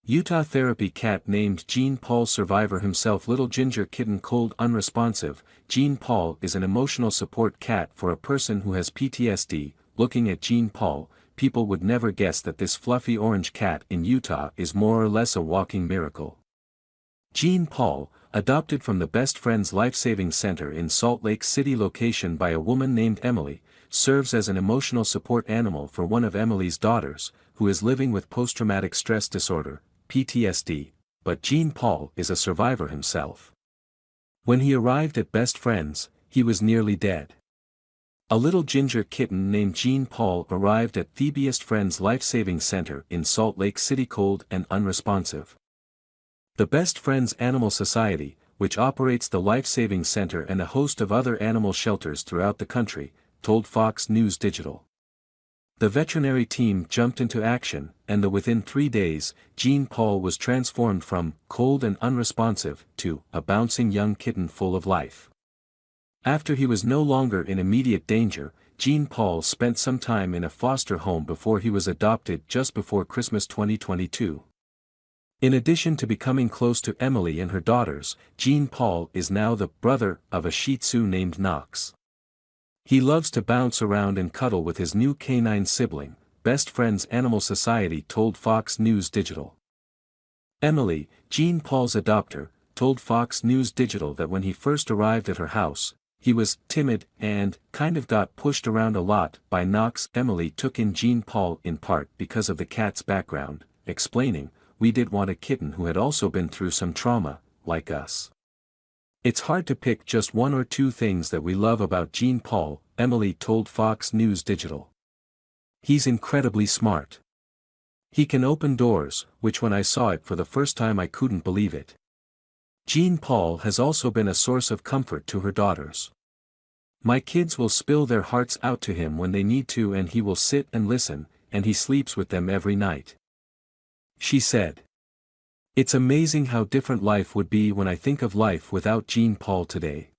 Utah therapy cat named Jean Paul survivor himself little ginger kitten cold unresponsive. Jean Paul is an emotional support cat for a person who has PTSD. Looking at Jean Paul, people would never guess that this fluffy orange cat in Utah is more or less a walking miracle. Jean Paul, adopted from the Best Friends Life-Saving Center in Salt Lake City location by a woman named Emily, serves as an emotional support animal for one of Emily's daughters, who is living with post-traumatic stress disorder, PTSD, but Jean Paul is a survivor himself. When he arrived at Best Friends, he was nearly dead. A little ginger kitten named Jean Paul arrived at the Best Friends Life-Saving Center in Salt Lake City cold and unresponsive. The Best Friends Animal Society, which operates the Life-Saving Center and a host of other animal shelters throughout the country, told Fox News Digital. The veterinary team jumped into action, and within 3 days, Jean Paul was transformed from cold and unresponsive to a bouncing young kitten full of life. After he was no longer in immediate danger, Jean Paul spent some time in a foster home before he was adopted just before Christmas 2022. In addition to becoming close to Emily and her daughters, Jean Paul is now the brother of a Shih Tzu named Knox. He loves to bounce around and cuddle with his new canine sibling, Best Friends Animal Society told Fox News Digital. Emily, Jean Paul's adopter, told Fox News Digital that when he first arrived at her house, he was timid and kind of got pushed around a lot by Knox. Emily took in Jean Paul in part because of the cat's background, explaining, "We did want a kitten who had also been through some trauma, like us. It's hard to pick just one or two things that we love about Jean Paul," Emily told Fox News Digital. "He's incredibly smart. He can open doors, which when I saw it for the first time I couldn't believe it. Jean Paul has also been a source of comfort to her daughters. My kids will spill their hearts out to him when they need to and he will sit and listen, and he sleeps with them every night," she said. "It's amazing how different life would be when I think of life without Jean Paul today.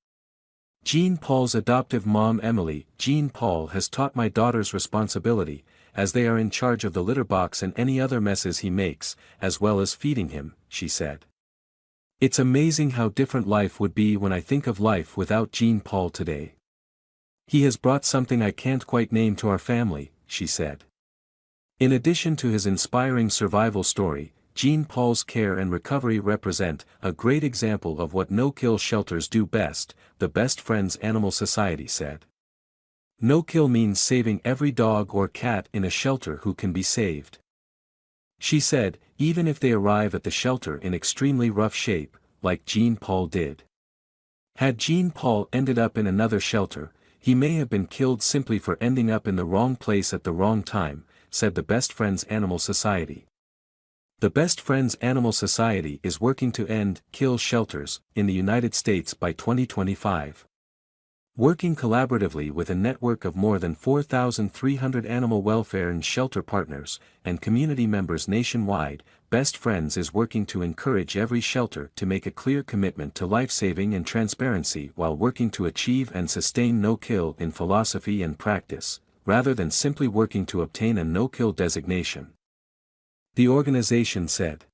Jean Paul's adoptive mom Emily, Jean Paul has taught my daughters responsibility, as they are in charge of the litter box and any other messes he makes, as well as feeding him," she said. "It's amazing how different life would be when I think of life without Jean Paul today. He has brought something I can't quite name to our family," she said. In addition to his inspiring survival story, Jean Paul's care and recovery represent a great example of what no-kill shelters do best, the Best Friends Animal Society said. No-kill means saving every dog or cat in a shelter who can be saved. She said, even if they arrive at the shelter in extremely rough shape, like Jean Paul did. Had Jean Paul ended up in another shelter, he may have been killed simply for ending up in the wrong place at the wrong time, said the Best Friends Animal Society. The Best Friends Animal Society is working to end kill shelters in the United States by 2025. Working collaboratively with a network of more than 4,300 animal welfare and shelter partners and community members nationwide, Best Friends is working to encourage every shelter to make a clear commitment to life-saving and transparency while working to achieve and sustain no-kill in philosophy and practice, rather than simply working to obtain a no-kill designation. The organization said.